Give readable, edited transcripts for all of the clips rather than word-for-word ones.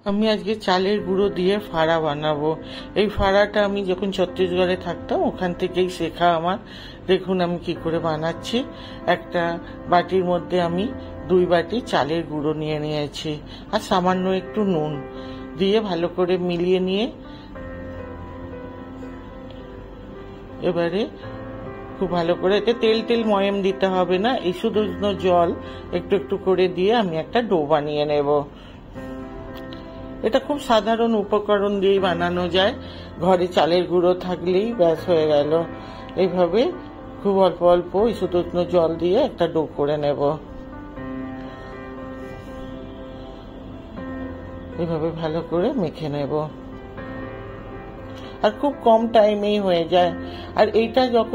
আমি আজকে চালের গুঁড়ো দিয়ে ফাড়া বানাবো। এই ফাড়াটা আমি যখন ছত্তিশগড়ে থাকতাম ওখান থেকেই শেখা আমার। দেখুন আমি কি করে বানাচ্ছি। একটা বাটির মধ্যে আমি 2 বাটি চালের গুঁড়ো নিয়ে নিয়েছি আর সামান্য একটু নুন দিয়ে ভালো করে মিলিয়ে নিয়ে এবারে খুব ভালো করে, এতে তেল ময়াম দিতে হবে না, এই শুধু জল একটু একটু করে দিয়ে আমি একটা ডো বানিয়ে নেব। এটা খুব সাধারণ উপকরণ দিয়েই বানানো যায়, ঘরে চালের গুঁড়ো থাকলেই ব্যাস হয়ে গেল। এইভাবে খুব অল্প অল্প শুধু জল দিয়ে একটা ডো করে নেব। এইভাবে ভালো করে মেখে নেব আর খুব কম টাইমেই হয়ে যায়। আর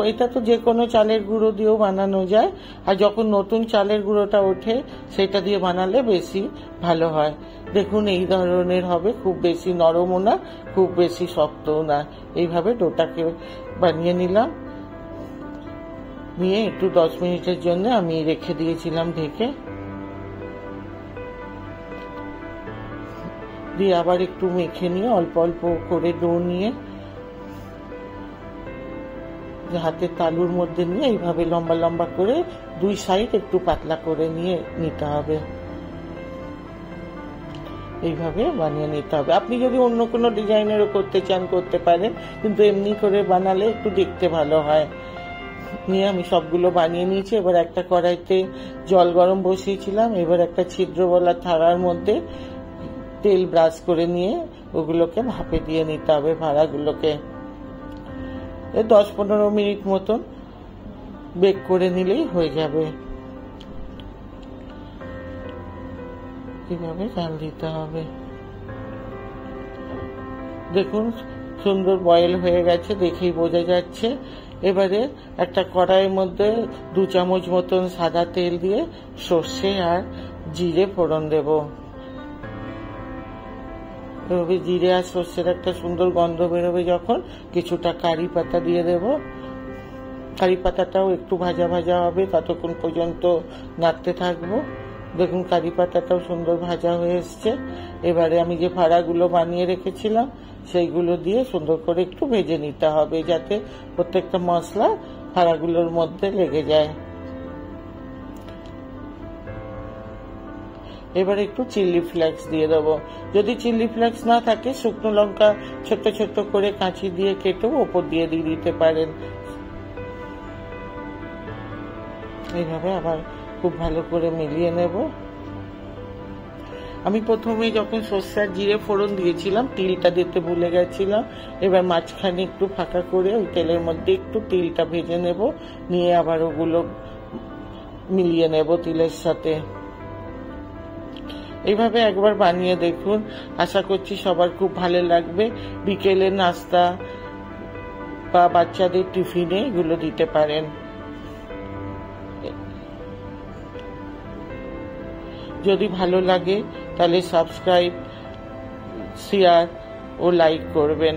এটা তো যে কোনো চালের গুঁড়ো দিয়েও বানানো যায়, আর যখন নতুন চালের গুঁড়োটা ওঠে সেটা দিয়ে বানালে বেশি ভালো হয়। দেখুন এই ধরনের হবে, খুব বেশি নরমও না খুব বেশি শক্তও না। এইভাবে ডোটাকে বানিয়ে নিলাম, নিয়ে একটু 10 মিনিটের জন্য আমি রেখে দিয়েছিলাম ঢেকে। দিয়ে আবার একটু মেখে নিয়ে অল্প অল্প করে ডো নিয়ে হাতের তালুর মধ্যে নিয়ে এইভাবে লম্বা লম্বা করে 2 সাইড একটু পাতলা করে নিয়ে নিতে হবে। এইভাবে বানিয়ে নিতে হবে। আপনি যদি অন্য কোনো ডিজাইনেরও করতে চান করতে পারেন, কিন্তু এমনি করে বানালে একটু দেখতে ভালো হয়। নিয়ে আমি সবগুলো বানিয়ে নিয়েছি। এবার একটা কড়াইতে জল গরম বসিয়েছিলাম, এবার একটা ছিদ্রওয়ালা থালার মধ্যে তেল ব্রাশ করে নিয়ে ওগুলোকে ভাপে দিয়ে নিতে হবে। ভাড়াগুলোকে 10-15 মিনিট মতন বেক করে নিলেই হয়ে যাবে। কিভাবে জাল দিতে হবে দেখুন, সুন্দর বয়েল হয়ে গেছে, দেখেই বোঝা যাচ্ছে। এবারে একটা কড়াইয়ের মধ্যে 2 চামচ মতন সাদা তেল দিয়ে সর্ষে আর জিরে ফোড়ন দেব। এভাবে জিরে আর সর্ষের একটা সুন্দর গন্ধ বেরোবে যখন, কিছুটা কারি পাতা দিয়ে দেব। কারি পাতাটাও একটু ভাজা ভাজা হবে, ততক্ষণ পর্যন্ত নাড়তে থাকবো। দেখুন কারি পাতাটাও সুন্দর ভাজা হয়ে এসছে। এবারে আমি যে ফাড়াগুলো বানিয়ে রেখেছিলাম সেইগুলো দিয়ে সুন্দর করে একটু ভেজে নিতে হবে, যাতে প্রত্যেকটা মশলা ফাড়াগুলোর মধ্যে লেগে যায়। এবার একটু চিলি ফ্লেক্স দিয়ে দেবো। যদি চিলি ফ্লেক্স না থাকে শুকনো লঙ্কা ছোট্ট ছোট্ট করে কাঁচি দিয়ে কেটেও ওপর দিয়ে দিতে পারেন। এইভাবে আবার খুব ভালো করে মিলিয়ে নেব। আমি প্রথমে যখন সর্ষে আর জিরে ফোড়ন দিয়েছিলাম তিলটা দিতে ভুলে গেছিলাম। এবার মাঝখানে একটু ফাঁকা করে ওই তেলের মধ্যে একটু তিলটা ভেজে নেব, নিয়ে আবার ওগুলো মিলিয়ে নেব তিলের সাথে। এইভাবে একবার বানিয়ে দেখুন, আশা করছি সবার খুব ভালো লাগবে। বিকেলের নাস্তা বা বাচ্চাদের টিফিনে এগুলো দিতে পারেন। যদি ভালো লাগে তাহলে সাবস্ক্রাইব, শেয়ার ও লাইক করবেন।